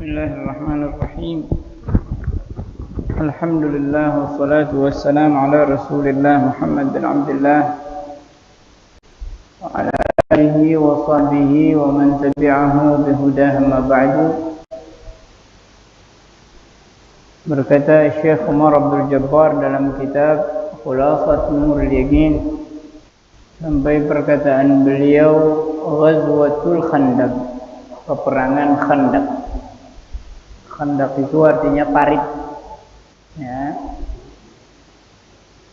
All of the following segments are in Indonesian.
Bismillahirrahmanirrahim. Alhamdulillah wassalatu wassalamu ala Rasulillah Muhammad bin Abdullah wa ala alihi wa sahbihi wa man tabi'ahu bihudah ma ba'du. Berkata Syekh Umar Abdul Jabbar dalam kitab Khulasat Nurul Yaqin sampai perkataan beliau Ghazwatul Khandaq, peperangan Khandaq. Khandaq itu artinya parit. Ya.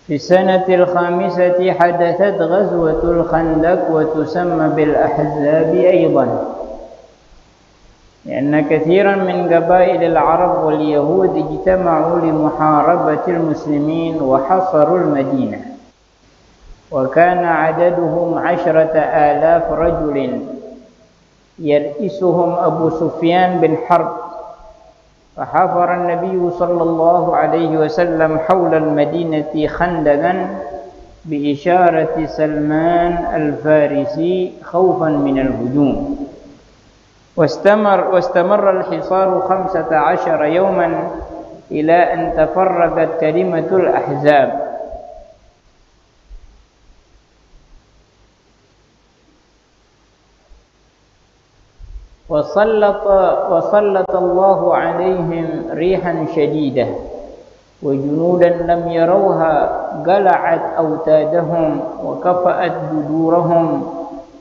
Fi sanatil khamisati hadathat ghazwatul Khandaq wa tusamma bil ahzab aidan. لأن كثيرا من قبائل العرب واليهود اجتمعوا لمحاربة المسلمين وحصروا المدينة وكان عددهم 10,000 رجل يرئسهم أبو سفيان بن حرب فحفر النبي صلى الله عليه وسلم حول المدينة خندقا بإشارة سلمان الفارسي خوفا من الهجوم واستمر الحصار 15 يوما إلى أن تفرقت كلمة الأحزاب وسلط الله عليهم ريحا شديدة وجنودا لم يروها قلعت أوتادهم وكفأت جذورهم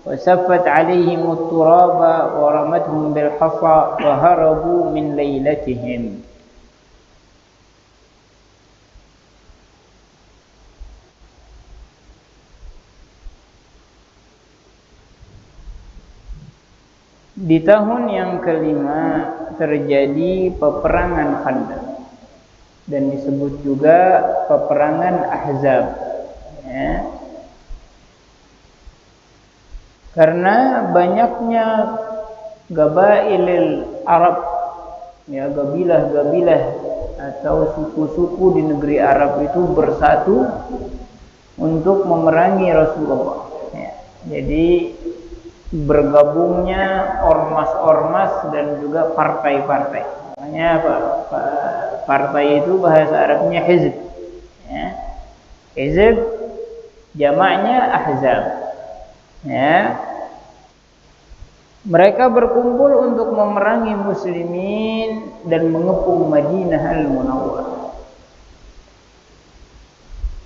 وسفت عليهم التراب ورمتهم بالحصى وهربوا من ليلتهم. Di tahun yang kelima terjadi peperangan Khandaq dan disebut juga peperangan Ahzab, ya. Karena banyaknya gabailil Arab, ya, gabilah-gabilah atau suku-suku di negeri Arab itu bersatu untuk memerangi Rasulullah, ya. Jadi bergabungnya ormas-ormas dan juga partai-partai. Namanya apa? Partai itu bahasa Arabnya hizb, ya. Hizb jamaknya ahzab, ya. Mereka berkumpul untuk memerangi muslimin dan mengepung Madinah Al-Munawwarah.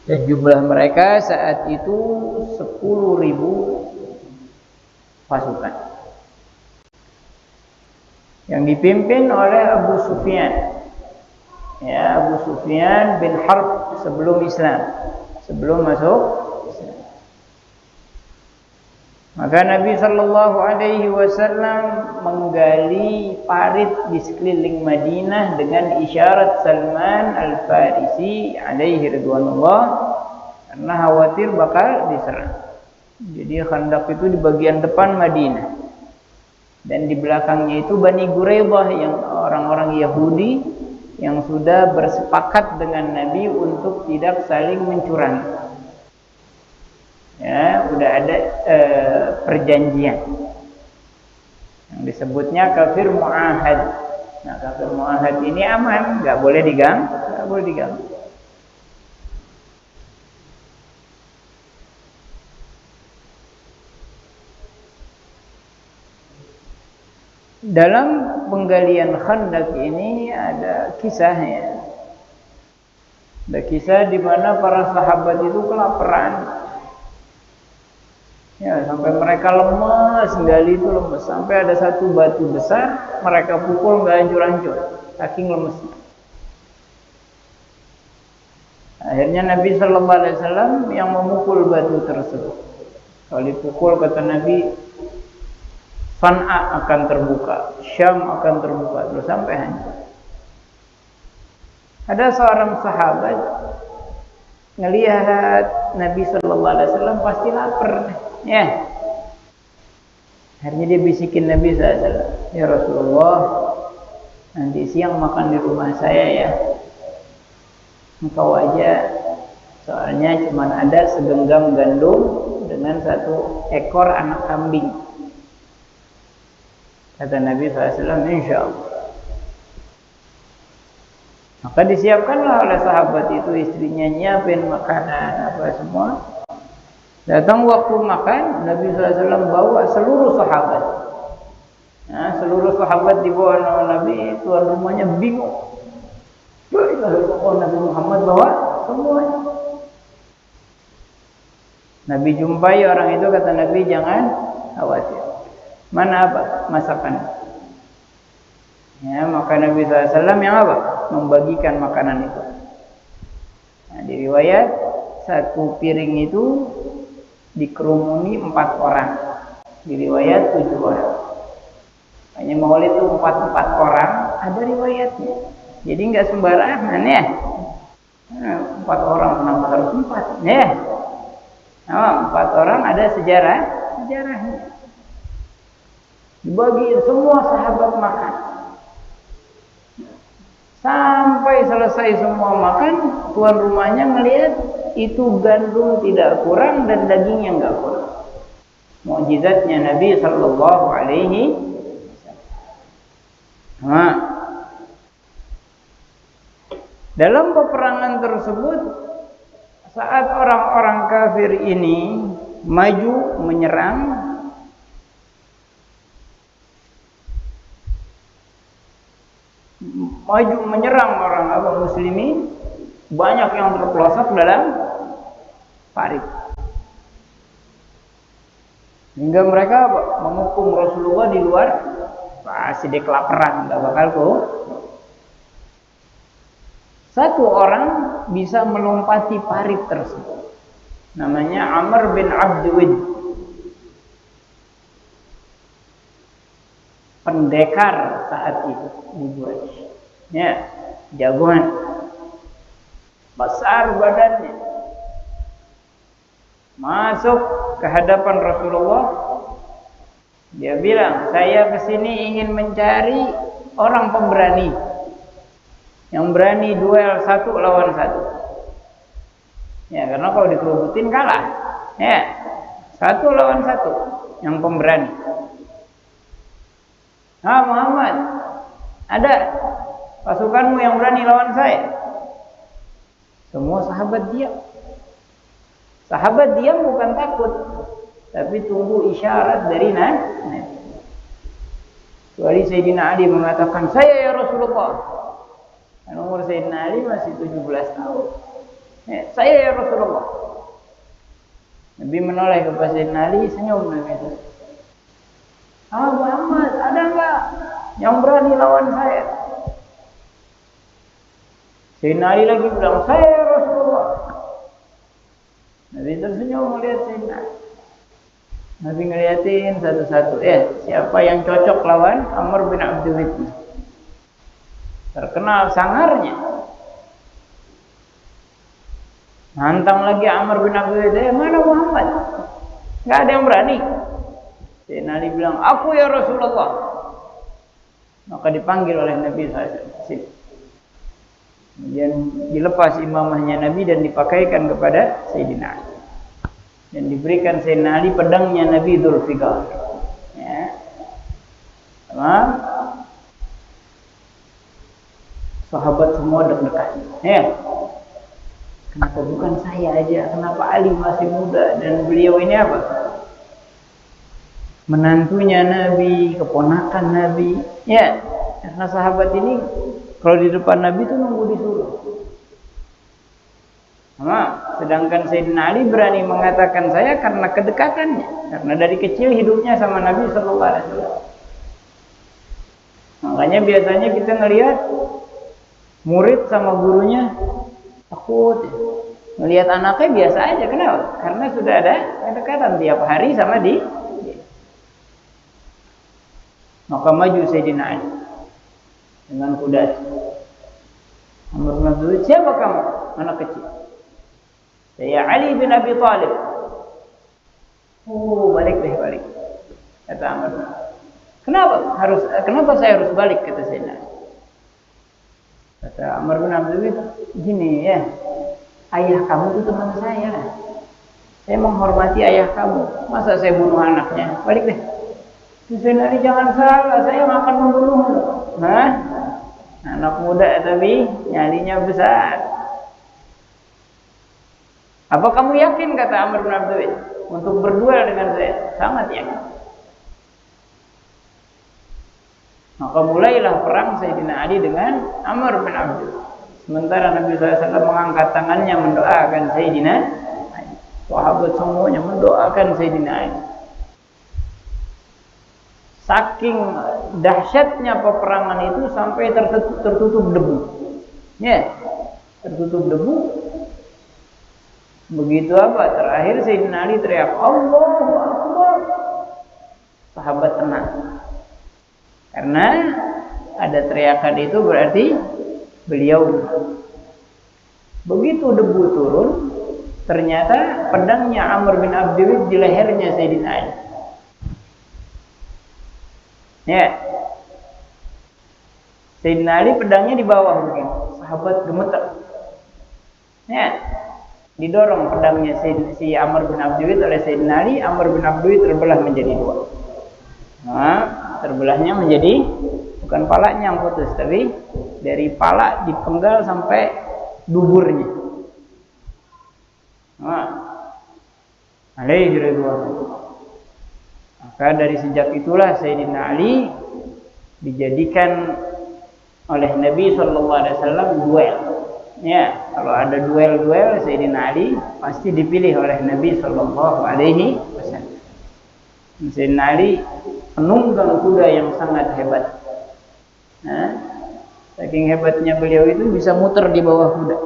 Dan jumlah mereka saat itu 10.000 pasukan yang dipimpin oleh Abu Sufyan, ya, Abu Sufyan bin Harb sebelum Islam, sebelum masuk Islam. Maka Nabi sallallahu alaihi wasallam menggali parit di sekeliling Madinah dengan isyarat Salman Al-Farisi alaihi ridwanullah karena khawatir bakal diserang. Jadi Khandaq itu di bagian depan Madinah dan di belakangnya itu Bani Quraidah yang orang-orang Yahudi yang sudah bersepakat dengan Nabi untuk tidak saling mencurangi. Ya, udah ada perjanjian yang disebutnya kafir mu'ahad. Nah, kafir mu'ahad ini aman, nggak boleh diganggu. Dalam penggalian Khandaq ini ada kisahnya. Ada kisah di mana para sahabat itu kelaparan. Ya, sampai mereka lemas, gali itu lemas. Sampai ada satu batu besar, mereka pukul nggak hancur-hancur, saking lemesnya. Akhirnya Nabi Sallallahu Alaihi Wasallam yang memukul batu tersebut. Kalau dipukul kata Nabi, San'a akan terbuka, Syam akan terbuka, terus sampai hancur. Ada seorang sahabat ngelihat Nabi Sallallahu Alaihi Wasallam pasti lapar, ya. Akhirnya dia bisikin Nabi SAW, ya Rasulullah, nanti siang makan di rumah saya ya. Engkau aja, soalnya cuma ada segenggam gandum dengan 1 ekor anak kambing. Kata Nabi SAW, insya Allah. Maka disiapkanlah oleh sahabat itu, istrinya nyiapin makanan apa semua. Datang waktu makan, Nabi SAW bawa seluruh sahabat. Nah, seluruh sahabat dibawa oleh Nabi, tuan rumahnya bingung. Nabi Muhammad bawa semuanya. Nabi jumpai orang itu, kata Nabi, jangan khawatir. Mana apa masakan? Ya, maka Nabi SAW yang apa? Membagikan makanan itu. Nah, di riwayat satu piring itu dikerumuni 4 orang. Di riwayat 7 orang. Hanya maulid itu 4 orang, ada riwayatnya. Jadi nggak sembarangan ya. 4 orang kenapa harus 4? Ya. Nah, 4 orang ada sejarahnya. Dibagi semua sahabat makan. Sampai selesai semua makan, tuan rumahnya melihat itu gandum tidak kurang dan dagingnya nggak kurang. Mukjizatnya Nabi Sallallahu Alaihi Wasallam. Dalam peperangan tersebut, saat orang-orang kafir ini maju menyerang, orang muslimin, banyak yang terpelosok dalam parit. Hingga mereka menghukum Rasulullah di luar, pasti dia kelaparan, nggak bakal kok. Satu orang bisa melompati parit tersebut. Namanya Amr bin Abdul, pendekar saat itu dibuat. Ya, jagoan, besar badannya, masuk ke hadapan Rasulullah. Dia bilang, saya kesini ingin mencari orang pemberani yang berani duel 1 lawan 1. Ya, karena kalau dikerubutin kalah. Ya, 1 lawan 1 yang pemberani. Ah, Muhammad, ada pasukanmu yang berani lawan saya? Semua sahabat diam. Sahabat diam bukan takut, tapi tunggu isyarat dari Nabi. Kecuali Sayyidina Ali mengatakan, saya ya Rasulullah. Dan umur Sayyidina Ali masih 17 tahun. Ya, saya ya Rasulullah. Nabi menoleh kepada Sayyidina Ali, senyum Nabi. Ah, Muhammad, ada enggak yang berani lawan saya? Sayyidina Ali lagi bilang, saya ya Rasulullah. Nabi tersenyum melihat Sayyidina Ali. Nabi ngeliatin satu-satu, siapa yang cocok lawan Amr bin Abdul Wahid. Terkenal sangarnya. Nantang lagi Amr bin Abdul Wahid, mana Muhammad? Enggak ada yang berani. Sayyidina Ali bilang, aku ya Rasulullah. Maka dipanggil oleh Nabi SAW. Kemudian dilepas imamahnya Nabi dan dipakaikan kepada Sayyidina Ali. Dan diberikan Sayyidina Ali pedangnya Nabi Dzulfiqar. Ya. Tamam. Sahabat semua deg-degan. Ya. Kenapa bukan saya aja? Kenapa Ali masih muda dan beliau ini apa? Menantunya Nabi, keponakan Nabi. Ya. Karena sahabat ini kalau di depan Nabi itu nunggu disuruh. Nah, sedangkan Sayyidina Ali berani mengatakan saya karena kedekatannya, karena dari kecil hidupnya sama Nabi Sallallahu Alaihi Wasallam. Makanya biasanya kita ngelihat murid sama gurunya takut, ngelihat anaknya biasa aja. Kenapa? Karena sudah ada kedekatan tiap hari sama dia. Maka maju Sayyidina Ali dengan kuda. Amr bin Abdul, siapa kamu? Anak kecil. Saya Ali bin Abi Thalib. Balik. Kata Amr. Kenapa saya harus balik, kata Sayyidina. Kata Amr bin Abdul, gini ya. Ayah kamu itu teman saya. Saya menghormati ayah kamu. Masa saya bunuh anaknya? Balik deh. Sayyidina Ali, jangan salah, saya akan membunuhmu. Hah? Anak muda tapi nyalinya besar. Apa kamu yakin, kata Amr bin Abdul, untuk berduel dengan saya? Sangat yakin. Maka mulailah perang Sayyidina Ali dengan Amr bin Abdul. Sementara Nabi SAW mengangkat tangannya mendoakan Sayyidina Ali. Sahabat semuanya mendoakan Sayyidina Ali. Saking dahsyatnya peperangan itu sampai tertutup debu. Ya, tertutup debu. Begitu apa? Terakhir Sayyidina Ali teriak, Allahu Akbar. Sahabat tenang. Karena ada teriakan itu berarti beliau. Begitu debu turun, ternyata pedangnya Amr bin Abdul di lehernya Sayyidina Ali. Ya. Sayyidina Ali pedangnya di bawah mungkin. Sahabat gemeter. Ya. Didorong pedangnya si Amr bin Abdul oleh Sayyidina Ali. Amr bin Abdul terbelah menjadi dua. Nah, terbelahnya menjadi bukan palanya yang putus, tapi dari pala dipenggal sampai duburnya. Nah, alaihi ridwan. Maka dari sejak itulah Sayyidina Ali dijadikan oleh Nabi SAW duel. Ya, kalau ada duel-duel Sayyidina Ali pasti dipilih oleh Nabi SAW. Sayyidina Ali penunggang kuda yang sangat hebat. Nah, saking hebatnya beliau itu bisa muter di bawah kuda.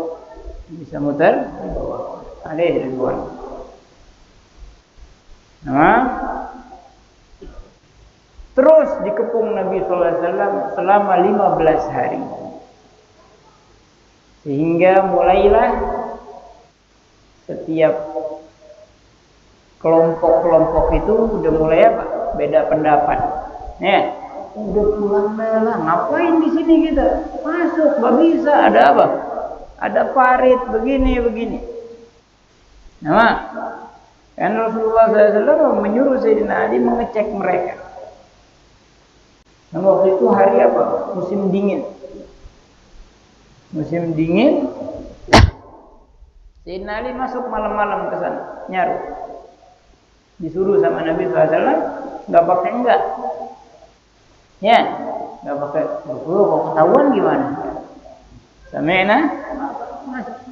Bisa muter di bawah. Alaihi ridwan. Nah, terus dikepung Nabi SAW selama 15 hari. Sehingga mulailah setiap kelompok-kelompok itu udah mulai apa? Beda pendapat. Ya, udah pulang lah. Ngapain di sini kita? Masuk, gak bisa. Ada apa? Ada parit begini. Nah, kan Rasulullah SAW menyuruh Sayyidina Ali mengecek mereka. Dan waktu itu hari apa? Musim dingin. Musim dingin. Sayyidina Ali masuk malam-malam ke sana, nyaru. Disuruh sama Nabi SAW, nggak pakai enggak. Ya, nggak pakai. Kok ketahuan gimana? Sami'na,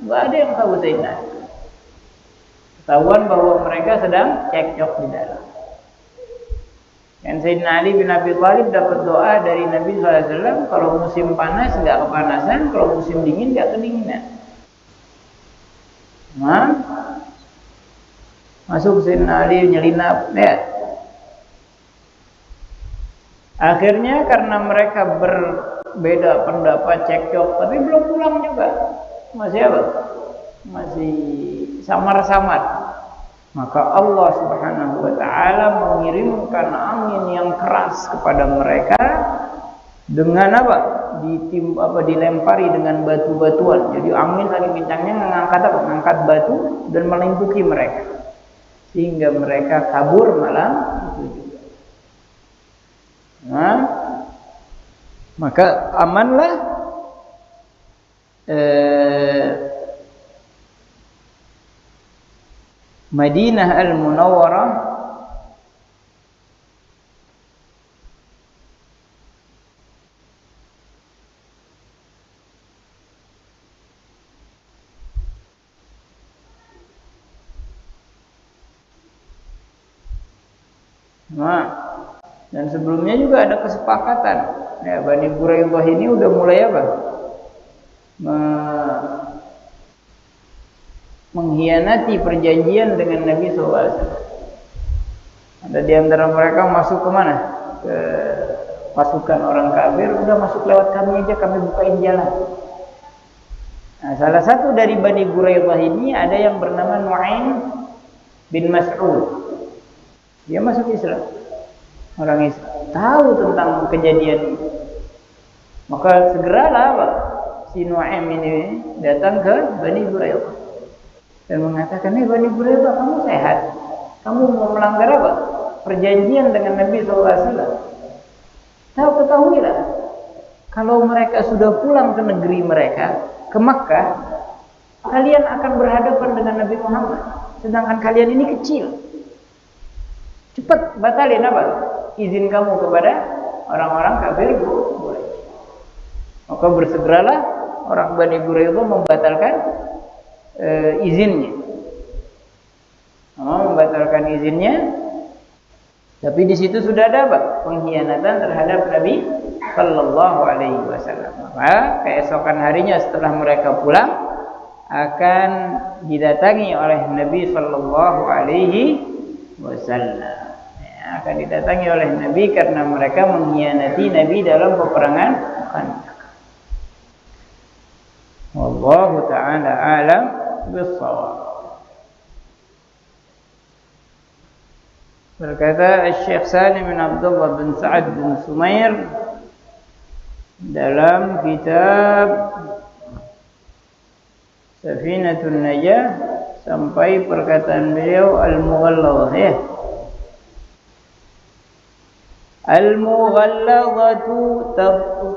nggak ada yang tahu Sayyidina Ali. Ketahuan bahwa mereka sedang cekcok di dalam. Dan Sayyidina Ali bin Abi Thalib dapat doa dari Nabi SAW, kalau musim panas nggak kepanasan, kalau musim dingin nggak kedinginan. Nah, masuk Sayyidina Ali nyelinap, ya. Akhirnya karena mereka berbeda pendapat, cekcok, tapi belum pulang juga, masih apa? Masih samar-samar. Maka Allah Subhanahu wa Ta'ala mengirimkan angin yang keras kepada mereka dengan apa? Dilempari dengan batu-batuan. Jadi angin saking kencangnya mengangkat batu dan melimpuki mereka, sehingga mereka kabur malam itu juga. Nah, maka amanlah Madinah Al-Munawwarah dan sebelumnya juga ada kesepakatan. Ya, Bani Quraidah ini udah mulai apa? Mengkhianati perjanjian dengan Nabi SAW. Ada di antara mereka masuk ke mana? Ke pasukan orang kafir, udah masuk lewat kami aja, kami bukain jalan. Nah, salah satu dari Bani Quraidah ini ada yang bernama Nu'aim bin Mas'ud. Dia masuk Islam. Orang Islam tahu tentang kejadian ini. Maka segeralah apa? Si Nu'aim ini datang ke Bani Quraidah dan mengatakan, Bani Quraidah, kamu sehat? Kamu mau melanggar apa? Perjanjian dengan Nabi SAW. Ketahuilah, kalau mereka sudah pulang ke negeri mereka, ke Makkah, kalian akan berhadapan dengan Nabi Muhammad, sedangkan kalian ini kecil. Cepat batalin apa? Izin kamu kepada orang-orang kafir boleh. Maka bersegeralah orang Bani Quraidah membatalkan izinnya. Membatalkan izinnya. Tapi di situ sudah ada apa? Pengkhianatan terhadap Nabi Sallallahu Alaihi Wasallam. Maka keesokan harinya setelah mereka pulang akan didatangi oleh Nabi Sallallahu Alaihi Wasallam. Ya, akan didatangi oleh Nabi karena mereka mengkhianati Nabi dalam peperangan Khandaq. Wallahu ta'ala a'lam bis-shawab. Berkata Syekh Salim bin Abdullah bin Sa'ad bin Sumair dalam kitab Safinatun Najah sampai perkataan beliau Al-Mughalladhah, ya. Al-Mughalladhatu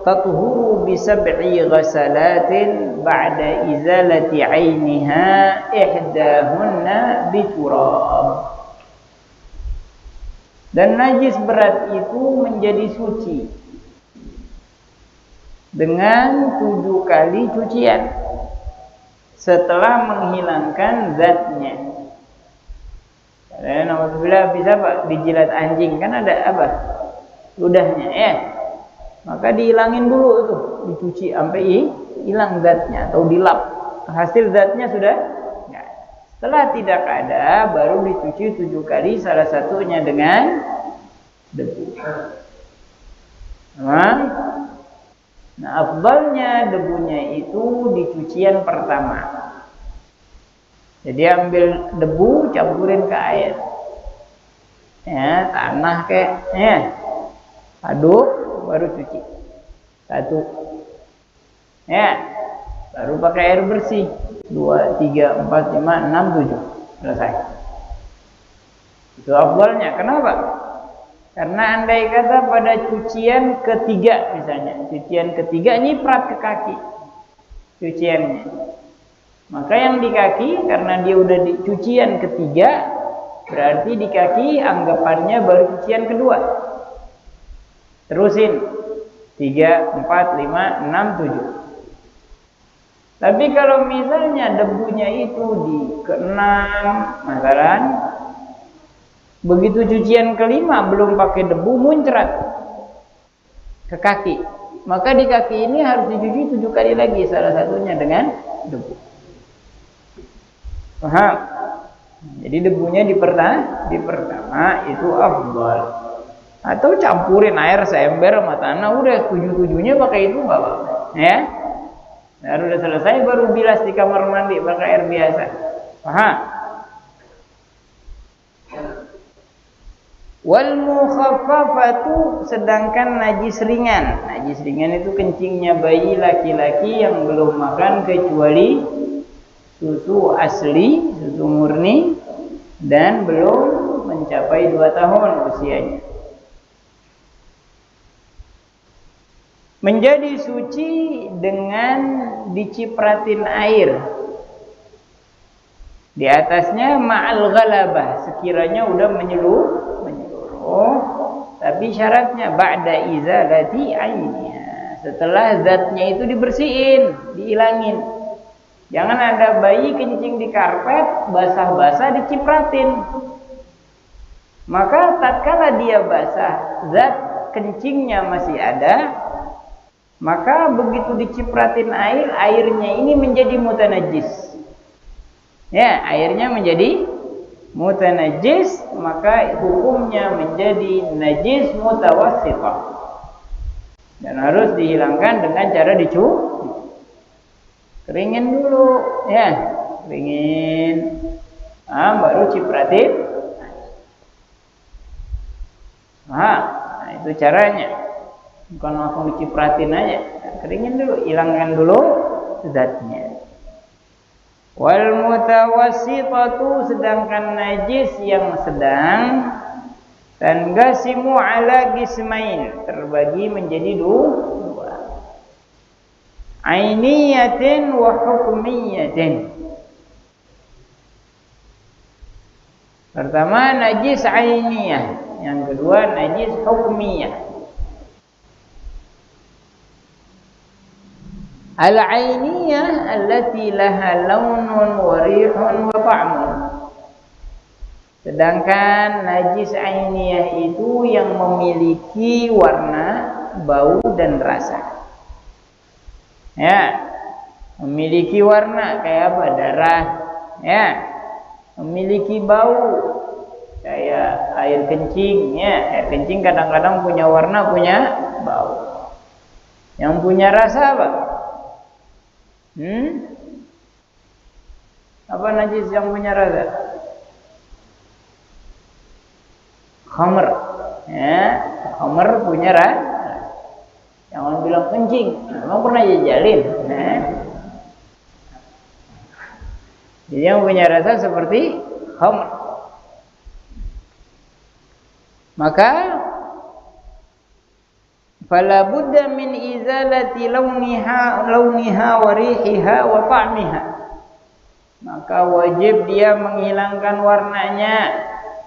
tathuru bi sab'i ghasalatin ba'da izalati 'ainiha ihdahunna biturab. Dan najis berat itu menjadi suci dengan 7 kali cucian setelah menghilangkan zatnya. Karena alhamdulillah bisa Pak dijilat anjing kan ada apa? Ludahnya, ya. Maka dihilangin dulu itu, dicuci sampai hilang zatnya atau dilap. Hasil zatnya sudah. Setelah tidak ada, baru dicuci 7 kali, salah satunya dengan debu. Nah, afdalnya debunya itu di cucian pertama. Jadi ambil debu, campurin ke air. Ya, tanah kayak, ya. Aduk, baru cuci. 1. Ya, baru pakai air bersih. 2, 3, 4, 5, 6, 7. Selesai. Itu afdalnya. Kenapa? Karena andai kata pada cucian ketiga misalnya. Cucian ketiga nyiprat ke kaki. Cuciannya. Maka yang di kaki, karena dia udah di cucian ketiga, berarti di kaki anggapannya baru cucian kedua. Terusin. 3, 4, 5, 6, 7. Tapi kalau misalnya debunya itu di ke-6, misalkan begitu cucian kelima belum pakai debu muncrat ke kaki, maka di kaki ini harus dicuci 7 kali lagi, salah satunya dengan debu. Paham? Jadi debunya di pertama itu afdal. Atau campurin air seember sama tanah, udah 7-7-nya pakai itu enggak apa-apa, ya. Baru udah selesai, baru bilas di kamar mandi pakai air biasa. Paham? Wal mukhaffafatu, sedangkan najis ringan. Najis ringan itu kencingnya bayi laki-laki yang belum makan kecuali susu asli, susu murni, dan belum mencapai 2 tahun usianya. Menjadi suci dengan dicipratin air di atasnya ma'al ghalabah, sekiranya udah menyeluruh, tapi syaratnya ba'da izalati ainiha, setelah zatnya itu dibersihin, dihilangin. Jangan ada bayi kencing di karpet, basah-basah dicipratin. Maka tatkala dia basah, zat kencingnya masih ada, maka begitu dicipratin air, airnya ini menjadi mutanajis. Ya, airnya menjadi mutanajis, maka hukumnya menjadi najis mutawassithah. Dan harus dihilangkan dengan cara dicuci. Keringin dulu, ya. Keringin. Baru cipratin. Nah, itu caranya. Bukan langsung dicipratin aja, keringin dulu, hilangkan dulu zatnya. Wal mutawassithatu, sedangkan najis yang sedang, dan gasimu ala gismain, terbagi menjadi 2. ainiyatin wa hukmiyatin. Pertama najis ainiyah, yang kedua najis hukmiyah. Al-ainiyah allati laha launun wa rihun wa ta'mun. Sedangkan najis ainiyah itu yang memiliki warna, bau dan rasa. Ya, memiliki warna kayak apa? Darah. Ya, memiliki bau kayak air kencing. Ya, air kencing kadang-kadang punya warna, punya bau. Yang punya rasa apa? Apa najis yang punya rasa? Khamr. Ya, khamr punya rasa. Jangan bilang kencing. Emang pernah jajalin? Nah. Jadi yang punya rasa seperti khamr. Maka fala budda min izalati launiha wa rihiha wa ta'miha. Maka wajib dia menghilangkan warnanya.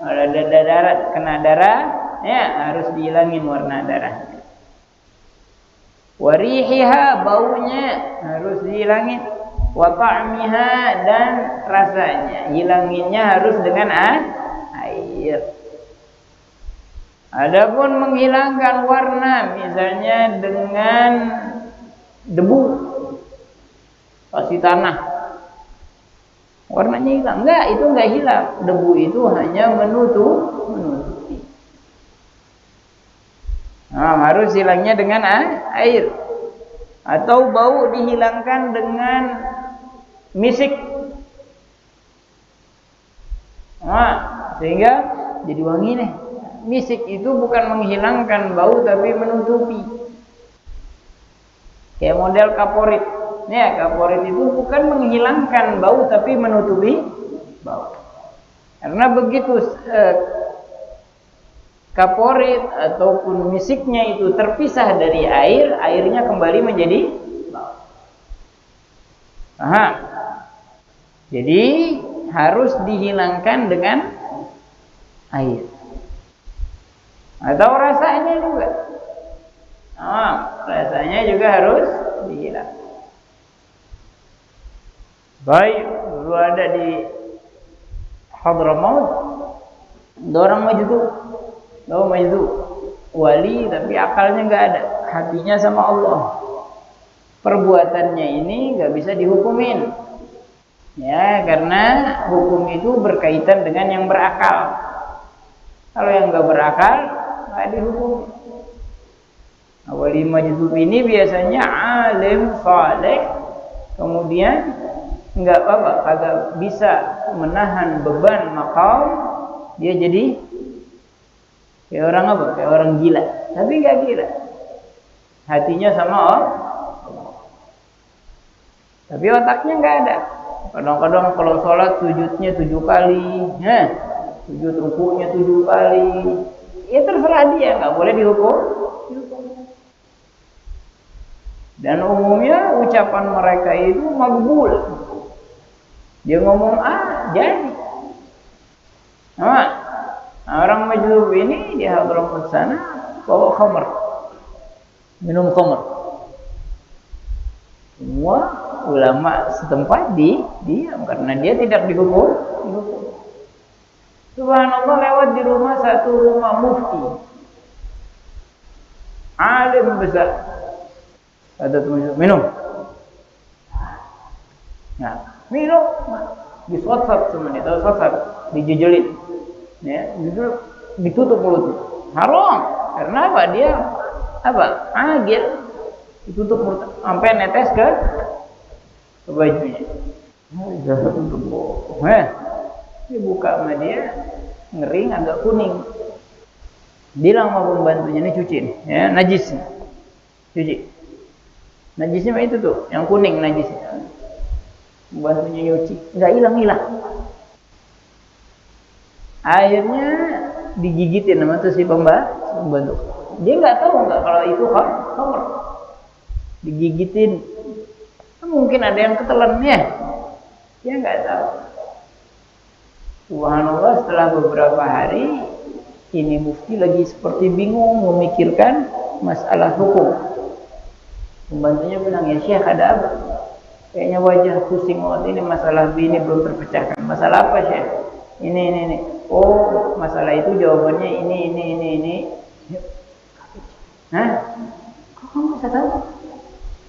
Kalau ada darah, kena darah, ya harus dihilangin warna darahnya. Wa rihiha, baunya harus dihilangin. Wa ta'miha, dan rasanya, hilanginnya harus dengan air. Adapun menghilangkan warna misalnya dengan debu, kasih tanah, warnanya hilang. Enggak, itu enggak hilang. Debu itu hanya menutupi. Nah, harus hilangnya dengan air. Atau bau dihilangkan dengan misik. Nah, sehingga jadi wangi nih. Misik itu bukan menghilangkan bau tapi menutupi. Kayak model kaporit. Ya, kaporit itu bukan menghilangkan bau tapi menutupi bau. Karena begitu kaporit ataupun misiknya itu terpisah dari air, airnya kembali menjadi bau. Aha. Jadi harus dihilangkan dengan air. Atau rasanya juga. Rasanya juga harus dihilangkan. Baik, dulu ada di Hadramaut, ada orang Majdu, wali tapi akalnya nggak ada, hatinya sama Allah. Perbuatannya ini nggak bisa dihukumin, ya karena hukum itu berkaitan dengan yang berakal. Kalau yang nggak berakal nggak dihukum. Wali Majdu ini biasanya alim saleh, kemudian nggak apa-apa, kagak bisa menahan beban maqam, dia jadi kayak orang apa? Kayak orang gila. Tapi nggak gila, hatinya sama Allah, tapi otaknya nggak ada. Kadang-kadang kalau sholat sujudnya 7 kali, sujud rukuknya 7 kali. Ya terserah dia, nggak boleh dihukum. Dan umumnya ucapan mereka itu magbul. Dia ngomong jadi. Nah, orang Majlub ini di Hadramaut sana bawa khamr, minum khamr. Semua ulama setempat diam karena dia tidak dihukum. Subhanallah, lewat di satu rumah mufti, alim besar. Ada teman minum. Nah, minum disosot sama dia, tahu sosot, dijejelin. Ya, ditutup mulutnya. Haram. Karena apa? Dia agil. Ditutup mulut sampai netes ke bajunya. Dia buka sama dia, ngering agak kuning. Bilang sama pembantunya, ini cuci nih, ya, najisnya. Cuci. Najisnya itu tuh, yang kuning najisnya. Pembantunya nyuci, nggak hilang. Akhirnya digigitin sama tuh si pembantu. Dia nggak tahu kalau itu khamr. Digigitin Mungkin ada yang ketelan ya. Dia nggak tahu. Subhanallah, setelah beberapa hari ini mufti lagi seperti bingung memikirkan masalah hukum. Pembantunya bilang, ya Syekh, ada apa? Kayaknya wajah pusing banget ini, masalah ini belum terpecahkan. Masalah apa Syekh? Ini. Oh, masalah itu jawabannya ini. Hah? Kok kamu bisa tahu?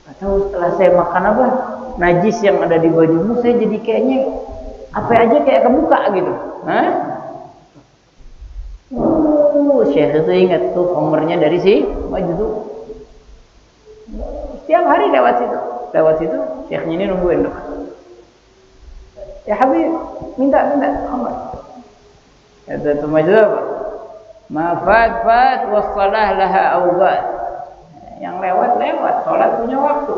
Gak tahu, setelah saya makan apa? Najis yang ada di bajumu, saya jadi kayaknya apa aja kayak kebuka gitu. Hah? Syekh itu ingat tuh nomornya dari si baju tuh. Setiap hari lewat situ, Syekhnya ini nungguin depan. Ya Habib, minta nomor. Kata tuh maju apa? Mafat wassalah laha awqat. Yang lewat, sholat punya waktu.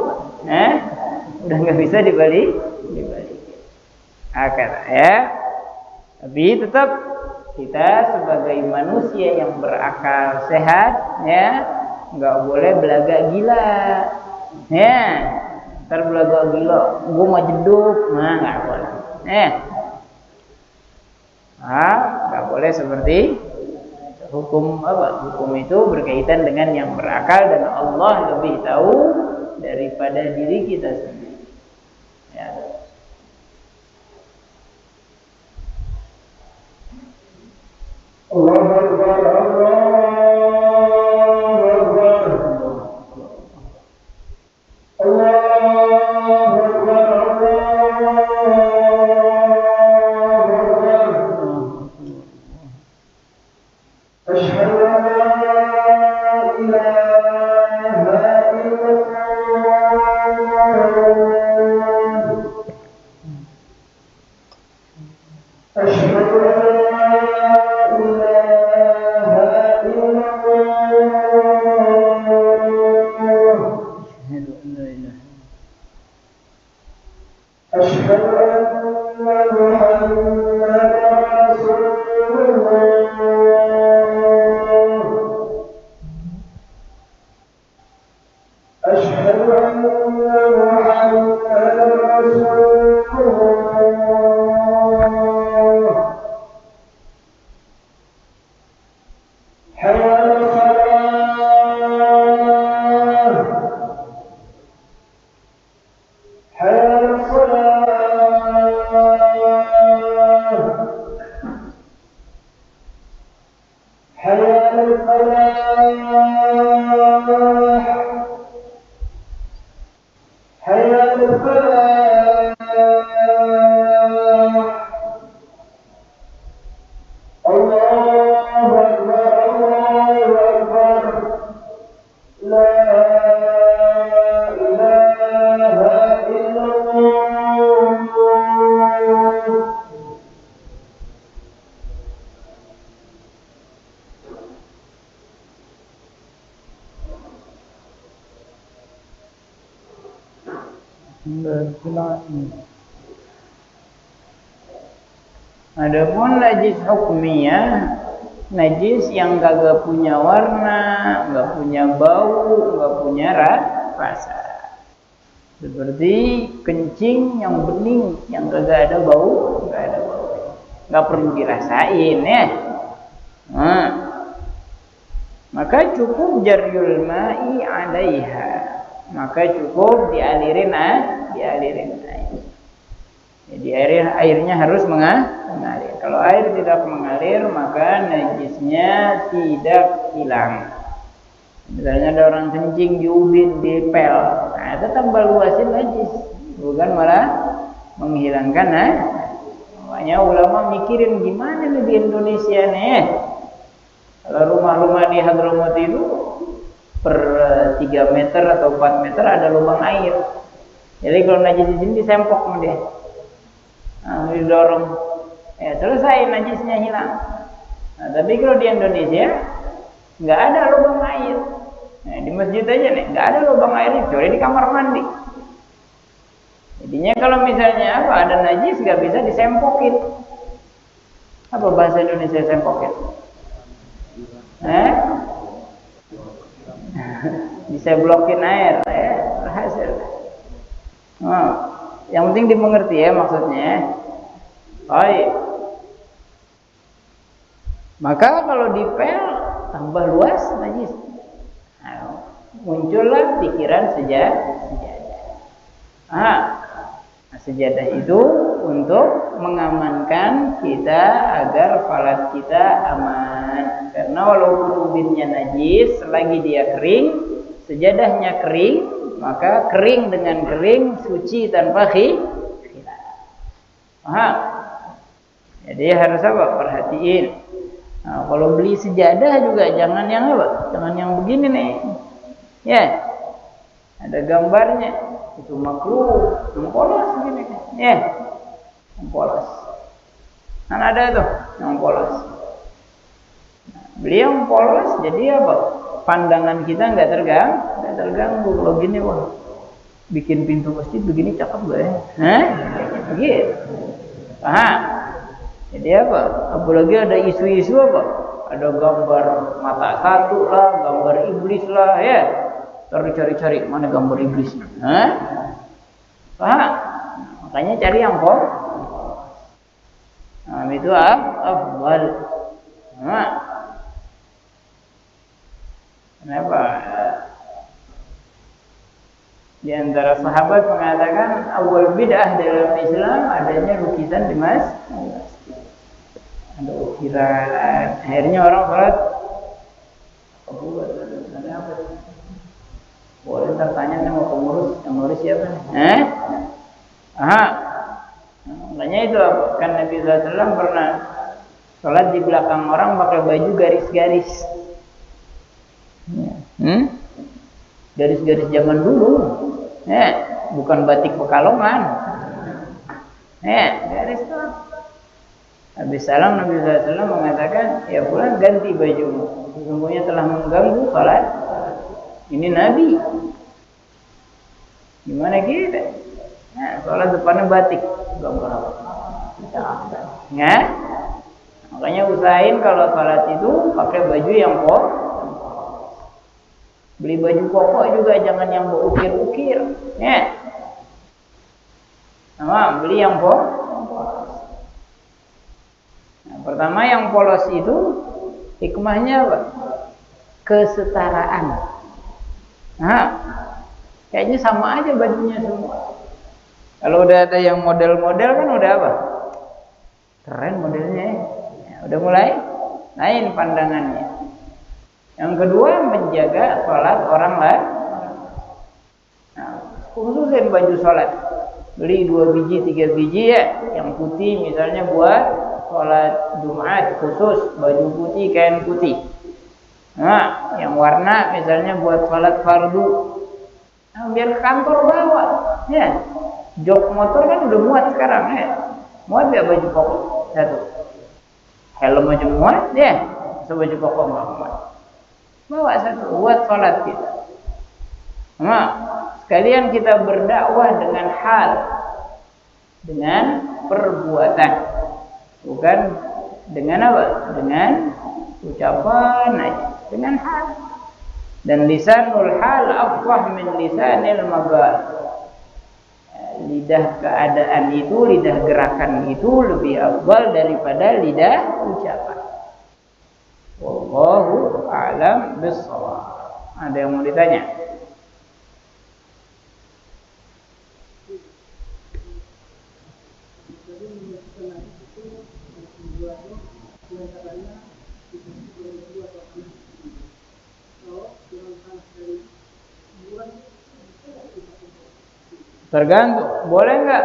Udah nggak bisa dibalik. Kata ya. Tapi tetap kita sebagai manusia yang berakal sehat, ya, nggak boleh belagak gila. Ya, ntar belagak gila, gue mau jeduk, nggak boleh. Nggak boleh seperti hukum apa? Hukum itu berkaitan dengan yang berakal dan Allah lebih tahu daripada diri kita sendiri. Ya. Allahu Akbar, Allahu Akbar. Allahu Akbar, Allahu Akbar. Asyhadu an la ilaha illallah. Asyhadu an adapun najis hukmiyah, najis yang kagak punya warna, nggak punya bau, nggak punya rasa. Seperti kencing yang bening, yang kagak ada bau, nggak perlu dirasain ya. Maka cukup jaryul ma'i 'alaiha. Maka cukup dialirin air. Jadi airnya harus mengalir. Kalau air tidak mengalir, maka najisnya tidak hilang. Misalnya ada orang kencing di ubin, di pel, itu tambah luasin najis, bukan malah menghilangkan. Makanya ulama mikirin gimana nih di Indonesia nih. Kalau rumah-rumah di Hadramut itu per 3 meter atau 4 meter ada lubang air. Jadi kalau najis di sini disempok sama dia. Didorong. Selesai najisnya hilang. Tapi kalau di Indonesia nggak ada lubang air. Di masjid aja nih nggak ada lubang air kecuali di kamar mandi. Jadinya kalau misalnya ada najis nggak bisa disempokin. Apa bahasa Indonesia sempokin? Bisa blokin air, berhasil. Nah, yang penting dimengerti ya maksudnya. Baik. Maka kalau dipel tambah luas najis. Nah, muncullah pikiran sejadah. Sejadah itu untuk mengamankan kita agar salat kita aman. Karena walaupun ubinnya najis, selagi dia kering, sejadahnya kering, maka kering dengan kering suci tanpa khilaf. Jadi harus apa? Perhatiin. Nah, kalau beli sejadah juga jangan yang apa? Jangan yang begini nih. Ya. Ada gambarnya. Itu makruh. Polos begini kan. Ya. Polos. Kan ada tuh yang polos. Nah, beli yang polos jadi apa? Pandangan kita nggak terganggu. Kalau gini wah, bikin pintu masjid begini cakep gak ya? Gitu. Paham? Jadi apa? Apalagi ada isu-isu apa? Ada gambar mata satu lah, gambar iblis lah, ya. Cari-cari mana gambar iblis? Paham? Makanya cari yang polos. Nah, itu afdal. Nah, kenapa? Di antara sahabat mengatakan awal bid'ah dalam Islam adanya lukisan di masjid. Ada ukiran. Akhirnya orang sholat apa? Boleh tertanya sama pengurus. Yang ngurus siapa? Makanya itu kan Nabi SAW pernah sholat di belakang orang pakai baju garis-garis. Garis-garis zaman dulu. Bukan batik Pekalongan. Garis itu. Habis salam Nabi SAW mengatakan, ya pulang ganti bajumu. Sesungguhnya telah mengganggu salat. Ini Nabi. Gimana kita? Salat depannya batik. Gambar apa? Makanya usahain kalau salat itu pakai baju yang beli baju koko juga jangan yang berukir-ukir. Beli yang pertama yang polos itu hikmahnya apa? Kesetaraan. Kayaknya sama aja bajunya semua. Kalau udah ada yang model-model kan udah apa? Keren modelnya. Udah mulai lain pandangannya. Yang kedua menjaga sholat orang lain. Khususin baju sholat. Beli 2 biji, 3 biji ya. Yang putih misalnya buat sholat Jumat khusus baju putih, kain putih. Yang warna misalnya buat sholat fardu. Biar ke kantor bawa. Jok motor kan udah muat sekarang Muat gak baju koko? Satu. Helm aja muat baju koko nggak muat. Bawa satu buat sholat kita. Sekalian kita berdakwah dengan hal, dengan perbuatan, bukan dengan apa? Dengan ucapan aja, dengan hal. Dan lisanul hal afwah min lisanil maqal. Lidah keadaan itu, lidah gerakan itu lebih afdal daripada lidah ucapan. Wallahu a'lam bishawab. Ada yang mau ditanya? Tergantung, boleh nggak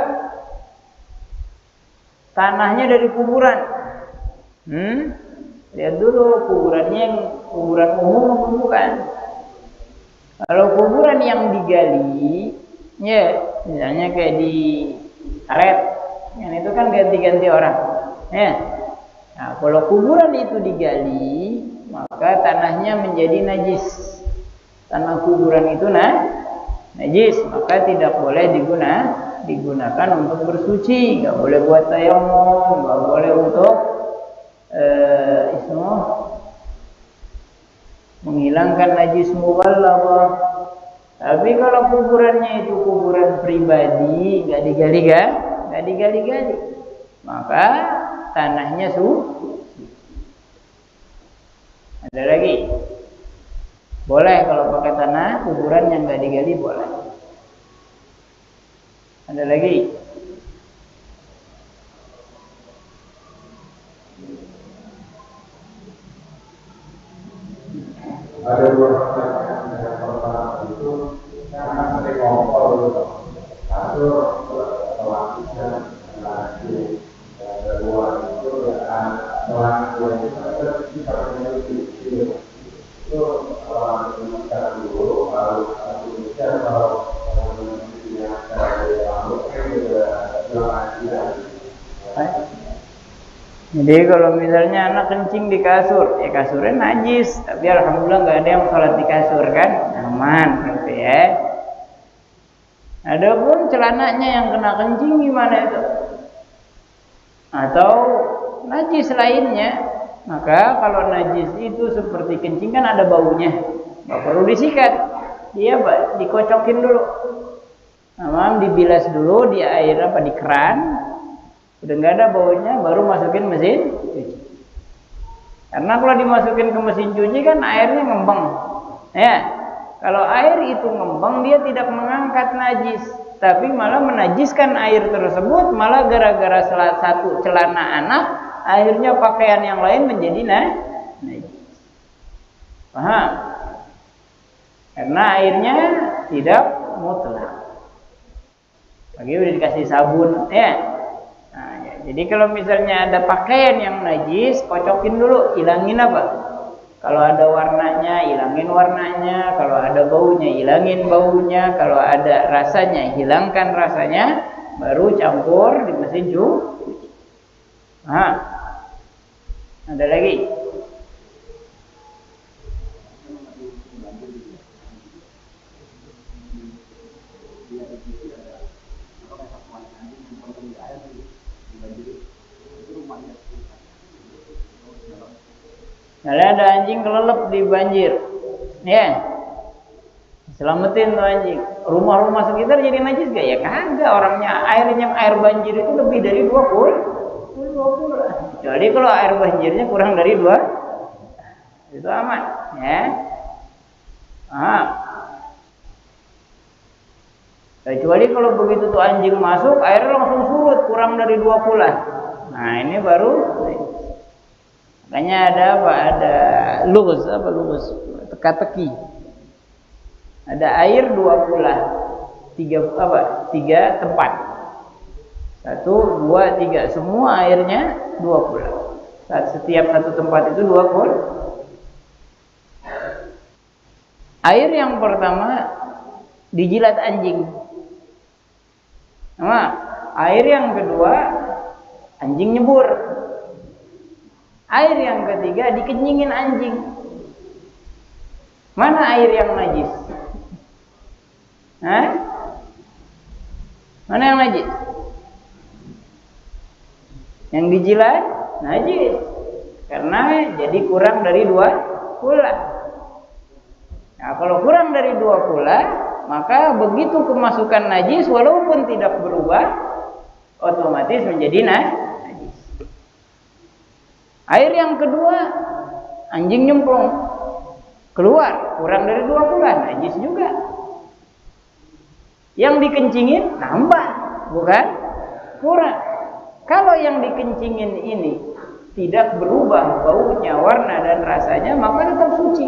tanahnya dari kuburan? Lihat dulu kuburannya yang kuburan umum bukan. Kalau kuburan yang digali, misalnya kayak di karet, yang itu kan ganti-ganti orang. Nah, kalau kuburan itu digali, maka tanahnya menjadi najis. Tanah kuburan itu najis, maka tidak boleh digunakan untuk bersuci, nggak boleh buat tayamum, nggak boleh untuk menghilangkan najis mughalladah. Tapi kalau kuburannya itu kuburan pribadi, nggak digali-gali, maka tanahnya Ada lagi, boleh kalau pakai tanah kuburan yang nggak digali boleh. Ada lagi. Ada dua yang pertama itu karena sering ngompol gitu. Satu pelatihnya lagi kedua itu pelatih itu orang Indonesia dulu baru Indonesia kalau Indonesia dari lalu kan juga Jadi kalau misalnya anak kencing di kasur, ya kasurnya najis, tapi alhamdulillah nggak ada yang sholat di kasur kan, aman gitu ya. Adapun celananya yang kena kencing gimana itu? Atau najis lainnya, maka kalau najis itu seperti kencing kan ada baunya, nggak perlu disikat, dia dikocokin dulu, dibilas dulu di air di keran. Udah nggak ada baunya, baru masukin mesin cuci. Karena kalau dimasukin ke mesin cuci kan airnya ngembang, ya. Kalau air itu ngembang, dia tidak mengangkat najis, tapi malah menajiskan air tersebut. Malah gara-gara salah satu celana anak, akhirnya pakaian yang lain menjadi najis. Paham? Karena airnya tidak mutlak. Lagi udah dikasih sabun, ya. Jadi kalau misalnya ada pakaian yang najis, kocokin dulu, hilangin apa? Kalau ada warnanya, hilangin warnanya. Kalau ada baunya, hilangin baunya. Kalau ada rasanya, hilangkan rasanya. Baru campur di mesin cuci. Ada lagi? Kalau ada anjing kelelep di banjir, ya, selamatin tuh anjing. Rumah-rumah sekitar jadi najis gak? Ya kagak, orangnya air banjir itu lebih dari 20. Jadi kalau air banjirnya kurang dari 2, itu aman, ya. Kecuali kalau begitu tuh anjing masuk, airnya langsung surut, kurang dari 20. Nah ini baru. Makanya ada apa? Ada lugz, teka-teki. Ada air 20, 3 tempat. 1, 2, 3, semua airnya 20. Setiap satu tempat itu 20. Air yang pertama dijilat anjing. Air yang kedua anjing nyebur. Air yang ketiga dikencingin anjing. Mana air yang najis? Mana yang najis? Yang dijilat najis. Karena jadi kurang dari 2 pula. Nah, kalau kurang dari 2 pula, maka begitu kemasukan najis walaupun tidak berubah, otomatis menjadi najis. Air yang kedua, anjing nyemplung, keluar, kurang dari 2 bulan, najis juga. Yang dikencingin nambah, bukan kurang. Kalau yang dikencingin ini tidak berubah baunya, warna dan rasanya, maka tetap suci.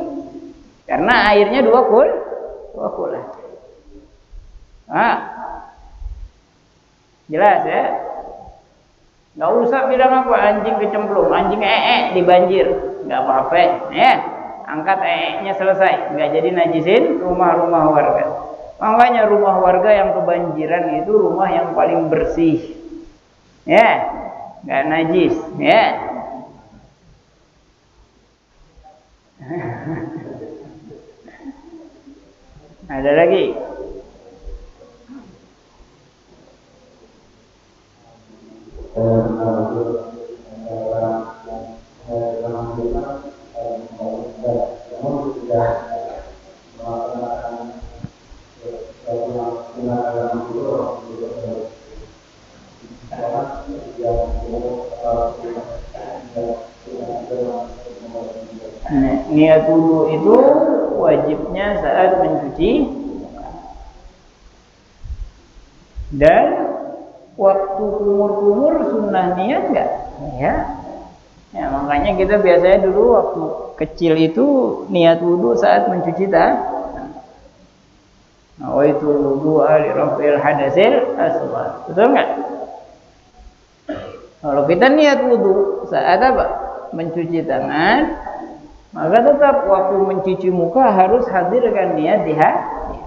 Karena airnya 2 bulan. Jelas ya? Nggak usah bilang apa anjing kecemplung, anjing di banjir, nggak apa-apa, ya. Angkat nya selesai, nggak jadi najisin rumah-rumah warga. Makanya rumah warga yang kebanjiran itu rumah yang paling bersih, ya, nggak najis, ya. Ada lagi? Niat wudu itu wajibnya saat mencuci dan waktu kumur-kumur sunnah niat enggak? Ya. Ya, makanya kita biasanya dulu waktu kecil itu niat wudu saat mencuci tangan. Nawaitu wudu'a li raf'il hadatsil asghar. Betul enggak? Kalau kita niat wudu saat apa? Mencuci tangan, maka tetap waktu mencuci muka harus hadirkan niat di hati.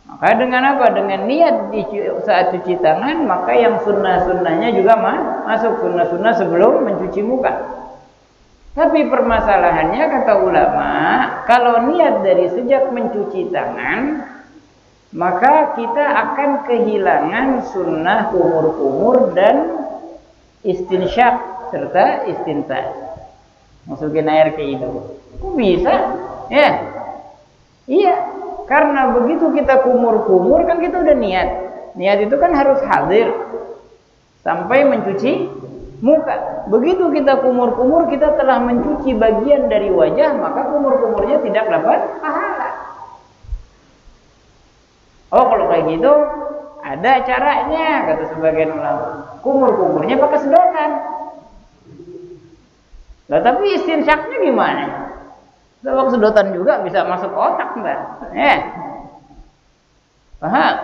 Maka dengan apa? Dengan niat saat cuci tangan, maka yang sunnah-sunnahnya juga masuk sunnah-sunnah sebelum mencuci muka. Tapi permasalahannya kata ulama, kalau niat dari sejak mencuci tangan, maka kita akan kehilangan sunnah kumur-kumur dan istinsyak serta istintaj. Masukin air ke hidung. Kok bisa? Ya. Iya. Karena begitu kita kumur-kumur kan kita udah niat. Niat itu kan harus hadir sampai mencuci muka. Begitu kita kumur-kumur, kita telah mencuci bagian dari wajah, maka kumur-kumurnya tidak dapat pahala. Oh, kalau kayak gitu ada caranya, kata sebagian ulama. Kumur-kumurnya pakai sedotan. Lah tapi istinsyaknya gimana? Sebab sedotan juga bisa masuk otak, Mbak. Paham?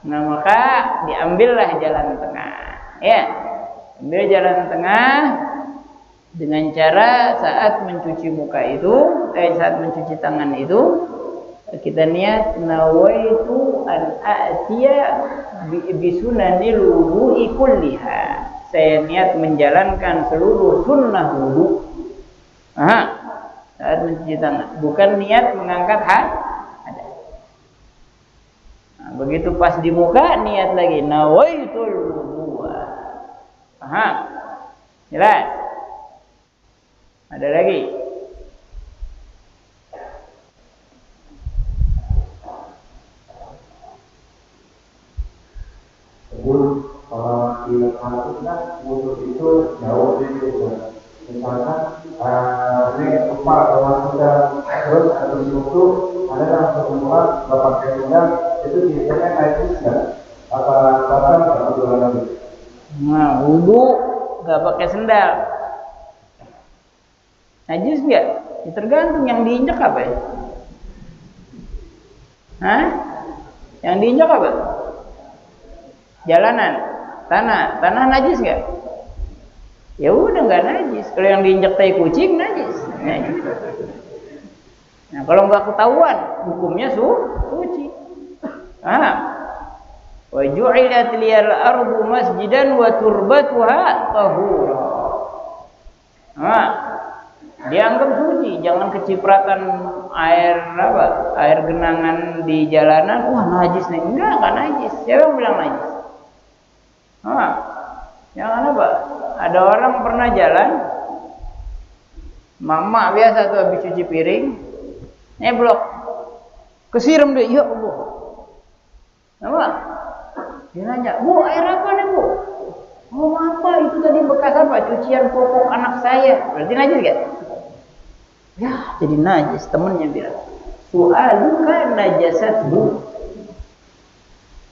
Nah, maka diambillah jalan tengah. Ya. Ambil jalan tengah dengan cara saat mencuci muka itu, saat mencuci tangan itu, kita niat nawaitu an a'tiya bi sunanil wudu'i kulliha. Saya niat menjalankan seluruh sunnah wudu. Saat mencuci tangan, bukan niat mengangkat ada. Nah, begitu pas di muka niat lagi nawaitul wudu'a. Jelas? Ada lagi? Kalau dilakukan wudu itu jauh dari itu. Misalkan ini kepala kalau kita terus atau wudu ada yang semua bapak ketiga itu biasanya naik juga apa wudu lagi. Nah, wudu nggak pakai sendal. Najis nggak? Ya, tergantung yang diinjak apa ya. Yang diinjak apa? Jalanan, tanah najis nggak? Ya udah nggak najis. Kalau yang diinjak tai kucing najis. Nah kalau nggak ketahuan hukumnya suci. Wa ju'ilat liyal ardu masjidan wa turbatuha tahura. Dianggap suci, jangan kecipratan air genangan di jalanan. Wah najis nih, enggak najis. Siapa yang bilang najis? Jangan apa? Ada orang pernah jalan, mama biasa tuh habis cuci piring, nyeblok, kesiram deh, ya Allah. Apa? Dia nanya, Bu, air apa nih Bu? Oh apa itu tadi bekas apa? Cucian popok anak saya. Berarti najis gak? Ya jadi najis. Temennya bilang, su'aluka najasat Bu.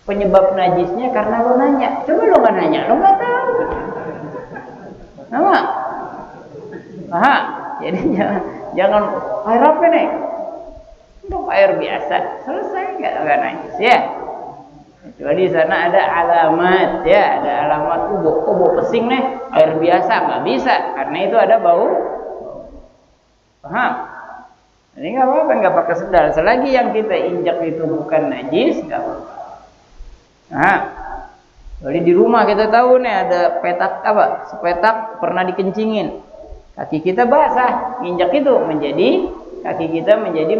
Penyebab najisnya karena lo nanya. Coba lo gak nanya, lo gak tahu. Nama? Jadi jangan air apa nih? Untuk air biasa. Selesai nggak najis ya. Kecuali di sana ada alamat ya, ada alamat bau pesing nih, air biasa nggak bisa karena itu ada bau. Paham? Ini nggak apa-apa, nggak pakai sendal. Selagi yang kita injak itu bukan najis, nggak apa-apa. Jadi di rumah kita tahu nih ada petak apa? Sepetak pernah dikencingin. Kaki kita basah, injak itu kaki kita menjadi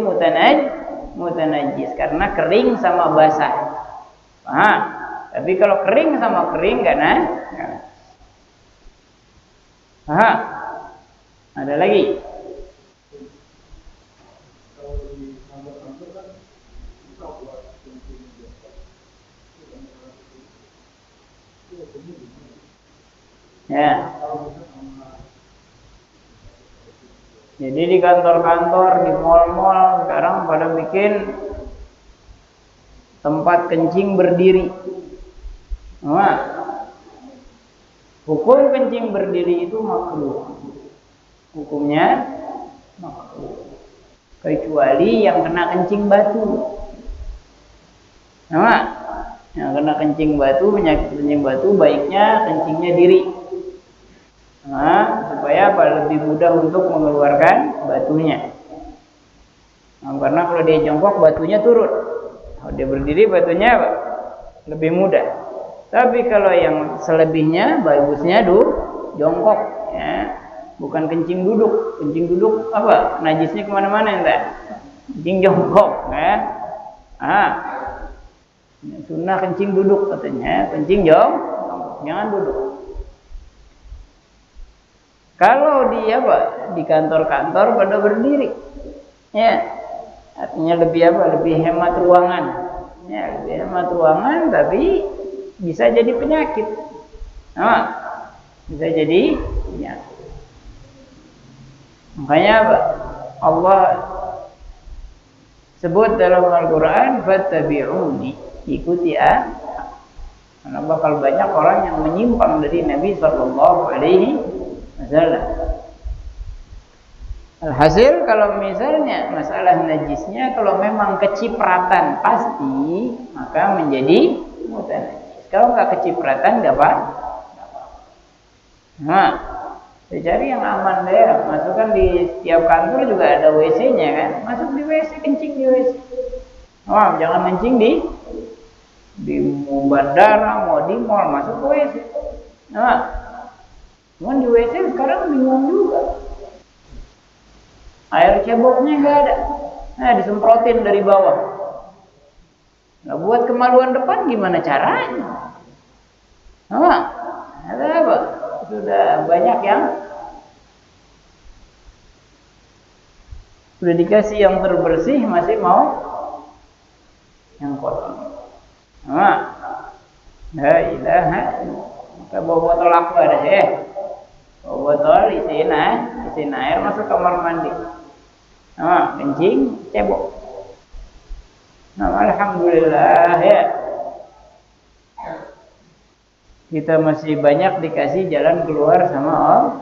mutanajis karena kering sama basah. Tapi kalau kering sama kering nggak ada lagi. Ya. Jadi di kantor-kantor, di mal-mal sekarang pada bikin tempat kencing berdiri. Nah, hukum kencing berdiri itu makruh. Hukumnya makruh. Kecuali yang kena kencing batu. Nah, yang kena kencing batu, penyakit kencing batu, baiknya kencingnya diri. Nah, supaya lebih mudah untuk mengeluarkan batunya. Nah, karena kalau dia jongkok batunya turun. Kalau dia berdiri batunya lebih mudah. Tapi kalau yang selebihnya bagusnya jongkok, ya. Bukan kencing duduk. Kencing duduk apa? Najisnya kemana-mana entah. Kencing jongkok, ya. Sunnah kencing duduk katanya. Kencing jongkok, jangan duduk. Kalau dia di kantor-kantor pada berdiri, ya, artinya lebih hemat ruangan, ya, lebih hemat ruangan, tapi bisa jadi penyakit, bisa jadi penyakit. Makanya Allah sebut dalam Al-Quran, fattabi'uni, ikuti aku. Karena bakal banyak orang yang menyimpang dari Nabi Sallallahu Alaihi Wasallam. Alhasil kalau misalnya masalah najisnya kalau memang kecipratan pasti maka menjadi mutanajis. Kalau nggak kecipratan nggak apa. Nah, cari yang aman deh. Masukkan di setiap kantor juga ada WC-nya kan. Masuk di WC, kencing di WC. Oh, jangan kencing di bandara, mau di mall, masuk ke WC. Nah, cuman di WC sekarang bingung juga. Air ceboknya nggak ada. Nah, disemprotin dari bawah. Nah, buat kemaluan depan gimana caranya? Nah, ada apa? Sudah banyak yang sudah dikasih yang terbersih masih mau yang kotor. Nah, la ilaha illallah. Kita bawa botol aku ada ya. Bawa botol isiin air masuk kamar mandi. Nah, kencing cebok. Nah, alhamdulillah ya. Kita masih banyak dikasih jalan keluar sama Allah.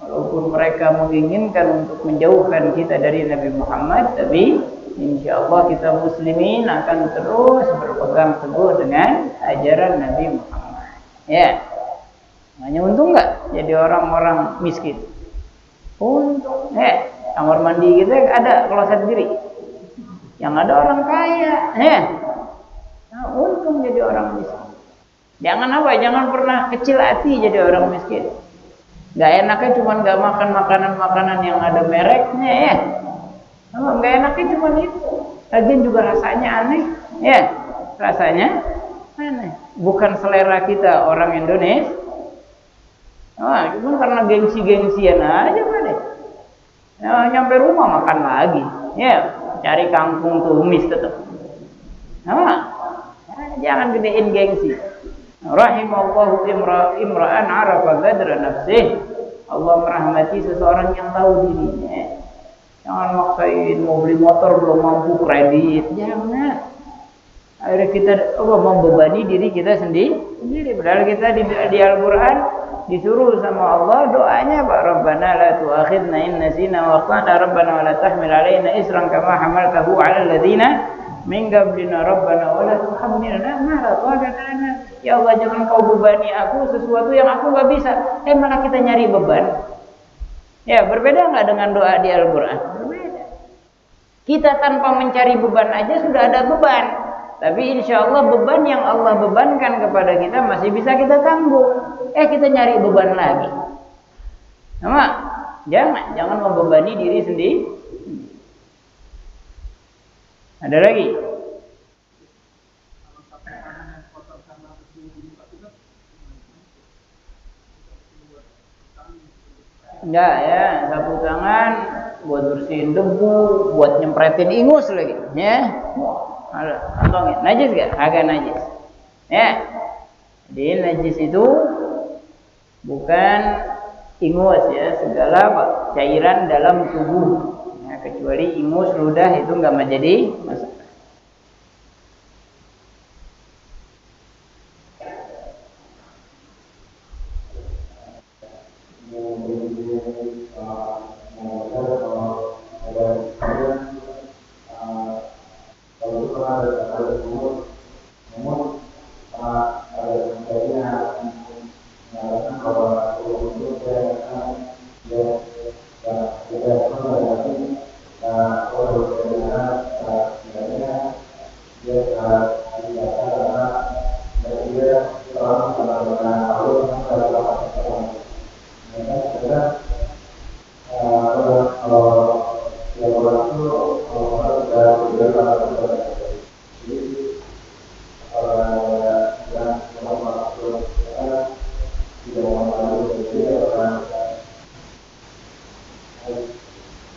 Walaupun mereka menginginkan untuk menjauhkan kita dari Nabi Muhammad, tapi insya Allah kita muslimin akan terus berpegang teguh dengan ajaran Nabi Muhammad. Ya, hanya untung nggak jadi orang-orang miskin? Untung. Kamar mandi kita ada kloset diri. Yang ada orang kaya. Nah, untung jadi orang miskin. Jangan jangan pernah kecil hati jadi orang miskin. Gak enaknya cuma gak makan makanan-makanan yang ada mereknya ya. Gak enaknya cuma itu. Lagian juga rasanya aneh. Ya, rasanya aneh. Bukan selera kita orang Indonesia. Cuma karena gengsi-gengsian aja deh. Nyampe rumah makan lagi. Ya, cari kangkung tumis tetap. Jangan gedein gengsi. Rahimallahu imra'an arafa qadra nafsih. Allah merahmati seseorang yang tahu dirinya. Jangan maksain mau beli motor belum mampu kredit. Jangan. Akhirnya kita membebani diri kita sendiri. Padahal kita di Al-Quran disuruh sama Allah doanya Rabbana la tu'akhidna in nasina wa akhtana Rabbana wa la tahmil alaina isran kama hamaltahu 'ala alladziina min qablina Rabbana wa la tuhammilna ma la taqata lana. Ya Allah, jangan kau bebani aku sesuatu yang aku gak bisa. Malah kita nyari beban. Ya, berbeda nggak dengan doa di Al-Quran? Berbeda. Kita tanpa mencari beban aja sudah ada beban. Tapi insya Allah beban yang Allah bebankan kepada kita masih bisa kita tanggung. Kita nyari beban lagi. Sama, jangan membebani diri sendiri. Ada lagi? Enggak ya, sapu tangan buat bersihin debu, buat nyempretin ingus lagi, ya. Kantongin, najis gak? Agak najis, ya. Jadi najis itu bukan ingus ya, segala cairan dalam tubuh. Ya, kecuali ingus, ludah itu nggak menjadi masalah.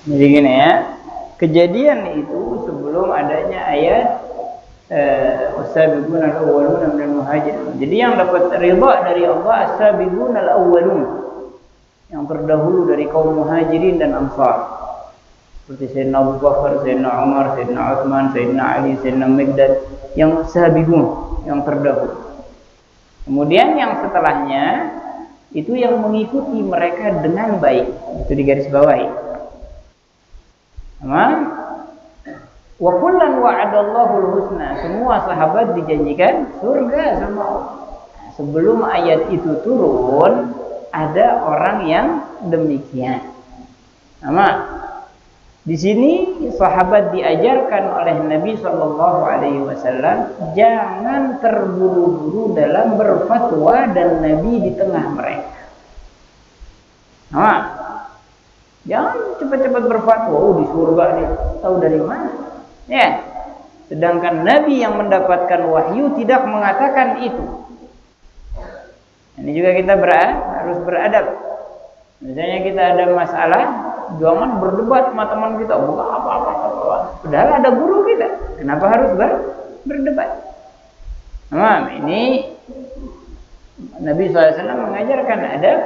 Jadi gini ya, kejadian itu sebelum adanya ayat as-sabiqun al-awwalun minal muhajirin. Jadi yang dapat ridha dari Allah as-sabiqun al-awwalun, yang terdahulu dari kaum muhajirin dan ansar. Seperti Sayyidina Abu Bakar, Sayyidina Umar, Sayyidina Utsman, Sayyidina Ali, Sayyidina Miqdad, yang sabiqun, yang terdahulu. Kemudian yang setelahnya itu yang mengikuti mereka dengan baik. Itu di garis bawahi. Wa kullan wa'adallahu al-husna. Semua sahabat dijanjikan surga sama Allah. Sebelum ayat itu turun, ada orang yang demikian. Di sini sahabat diajarkan oleh Nabi Shallallahu Alaihi Wasallam jangan terburu-buru dalam berfatwa dan Nabi di tengah mereka. Jangan cepat-cepat berfatwa, di surga nih, tahu dari mana? Ya. Sedangkan Nabi yang mendapatkan wahyu tidak mengatakan itu. Ini juga kita harus beradab. Misalnya kita ada masalah, jangan berdebat sama teman kita, bukan apa-apa. Padahal ada guru kita. Kenapa harus berdebat? Ini Nabi SAW mengajarkan adab,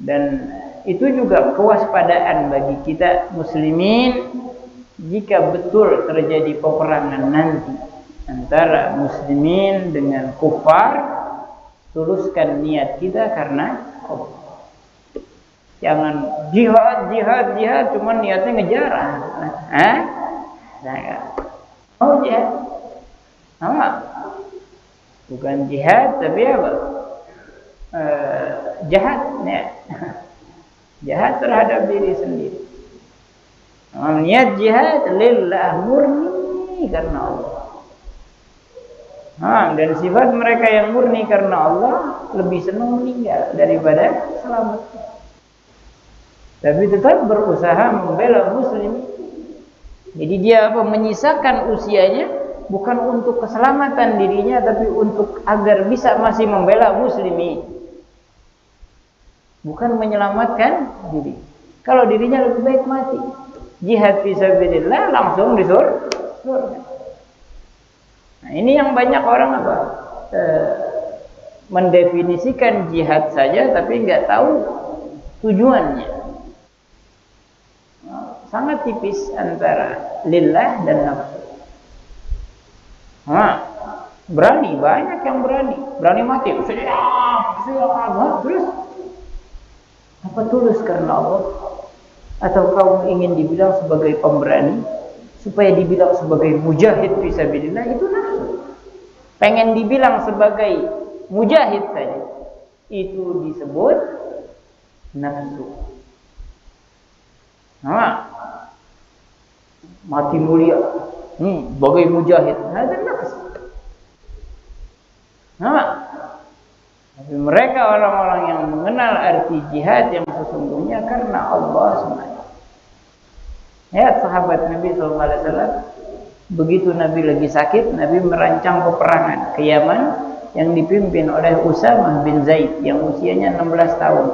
dan itu juga kewaspadaan bagi kita muslimin jika betul terjadi peperangan nanti antara muslimin dengan kufar, tuluskan niat kita karena Allah. Jangan jihad cuman niatnya ngejar. Jihad. Bukan jihad tapi apa? Jahat ya. Jahat terhadap diri sendiri. Niat jihad lillah, murni karena Allah. Dan sifat mereka yang murni karena Allah lebih senang meninggal daripada selamat. Tapi tetap berusaha membela muslim. Jadi dia menyisakan usianya bukan untuk keselamatan dirinya, tapi untuk agar bisa masih membela muslimin. Bukan menyelamatkan diri. Kalau dirinya lebih baik mati. Jihad fisabilillah langsung di surga. Nah, ini yang banyak orang mendefinisikan jihad saja tapi nggak tahu tujuannya. Sangat tipis antara lillah dan nafsu. Berani, banyak yang berani mati. Terus apa tulus karena Allah? Atau kamu ingin dibilang sebagai pemberani supaya dibilang sebagai mujahid fisabilillah? Itu nafsu. Pengen dibilang sebagai mujahid saja, itu disebut nafsu. Mati mulia sebagai mujahid, itu nafsu. Tapi mereka orang-orang yang mengenal arti jihad yang sesungguhnya karena Allah SWT. Ya, sahabat Nabi SAW, begitu Nabi lagi sakit, Nabi merancang peperangan ke Yaman yang dipimpin oleh Usamah bin Zaid yang usianya 16 tahun.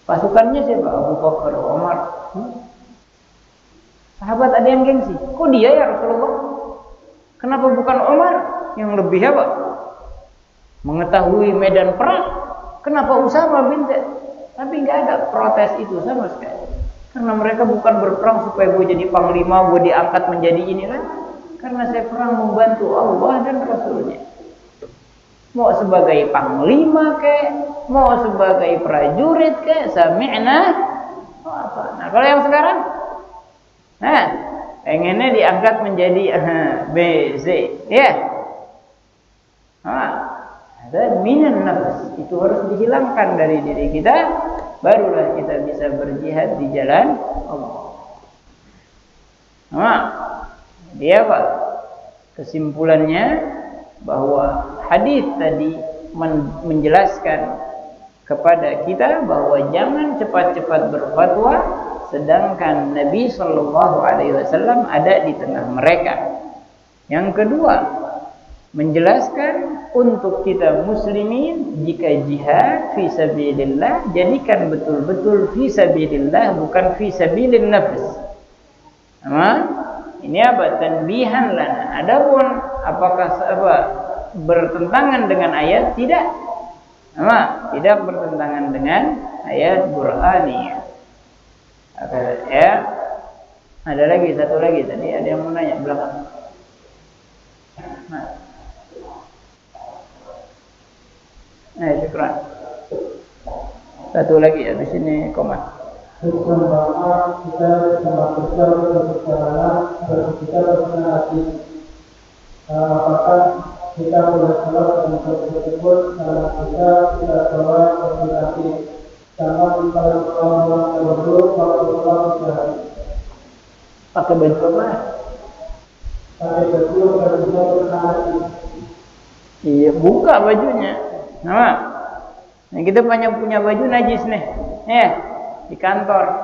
Pasukannya siapa? Abu Bakar, Umar. Sahabat ada yang gengsi. Kok dia ya Rasulullah? Kenapa bukan Umar yang lebih apa? mengetahui medan perang. Kenapa Usama bin Zaid? Tapi nggak ada protes itu sama sekali. Karena mereka bukan berperang supaya gue jadi panglima, gue diangkat menjadi inilah. Karena saya perang membantu Allah dan Rasulnya. Mau sebagai panglima kek, mau sebagai prajurit kek, sami'na wa ata'na. Kalau yang sekarang, nah, pengennya diangkat menjadi B, Z, ya. Ada minan nafs, itu harus dihilangkan dari diri kita, barulah kita bisa berjihad di jalan Allah. Dia apa? Kesimpulannya bahwa hadis tadi menjelaskan kepada kita bahwa jangan cepat-cepat berfatwa, sedangkan Nabi Shallallahu Alaihi Wasallam ada di tengah mereka. Yang kedua, menjelaskan untuk kita muslimin, jika jihad fi sabilillah, jadikan betul-betul fi sabilillah, bukan fi sabilin nafs. Ini apa? Tanbihan lana. Adapun apakah bertentangan dengan ayat? Tidak. Tidak bertentangan dengan ayat Qur'aniyah. Ya. Ada lagi, satu lagi tadi ada yang mau nanya belakang. Syukran. Satu lagi ya di sini koma. Hukum bahwa kita sama besar berbicara hati. Apakah kita boleh sholat dengan tersebut karena kita tidak sholat berhati. Sama kalau orang berdua waktu sholat berhati. Pakai baju apa? Pakai baju berhati. Iya, buka bajunya. Nah, kita banyak punya baju najis nih, ya, di kantor.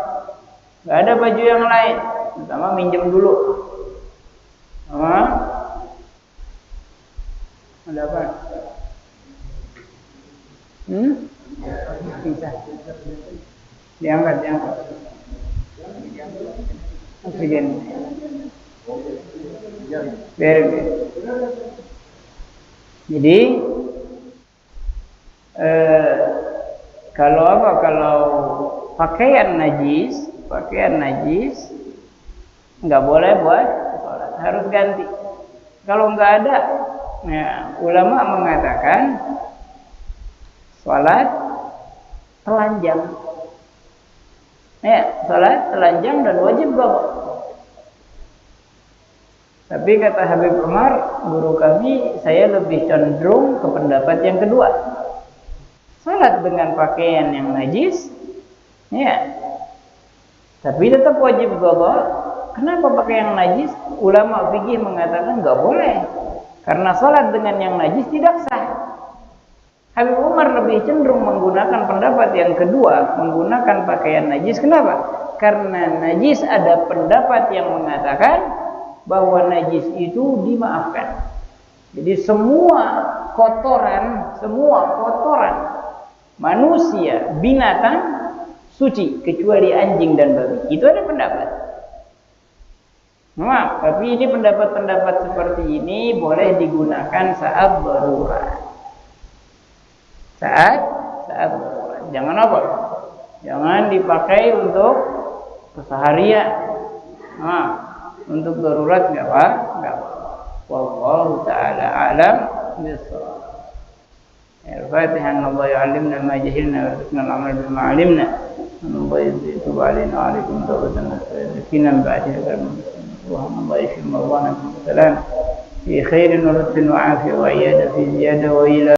Gak ada baju yang lain, pertama minjem dulu. Ada apa? Bisa. Diangkat. Oksigen. Biar. Jadi kalau pakaian najis nggak boleh buat sholat, harus ganti. Kalau nggak ada, ya, ulama mengatakan sholat telanjang, ya, sholat telanjang dan wajib bawa. Tapi kata Habib Umar, guru kami, saya lebih cenderung ke pendapat yang kedua. Salat dengan pakaian yang najis, ya, tapi tetap wajib qadha. Kenapa pakai yang najis? Ulama fikih mengatakan nggak boleh, karena salat dengan yang najis tidak sah. Habib Umar lebih cenderung menggunakan pendapat yang kedua, menggunakan pakaian najis. Kenapa? Karena najis ada pendapat yang mengatakan bahwa najis itu dimaafkan. Jadi semua kotoran manusia, binatang suci kecuali anjing dan babi. Itu ada pendapat. Tapi ini pendapat-pendapat seperti ini boleh digunakan saat darurat. Saat darurat. Jangan apa? Jangan dipakai untuk keseharian. Untuk darurat enggak apa-apa. Wallahu ta'ala a'lam bissawab. الفاتحة أن الله يعلمنا ما جهلنا ويرزقنا العمل بما علمنا أن الله يتوب علينا وعليكم توبة نسألنا من بعدها اللهم الله يشفي مرضانا بالسلام في خير ولطف وعافية وعيادة في زيادة وإلى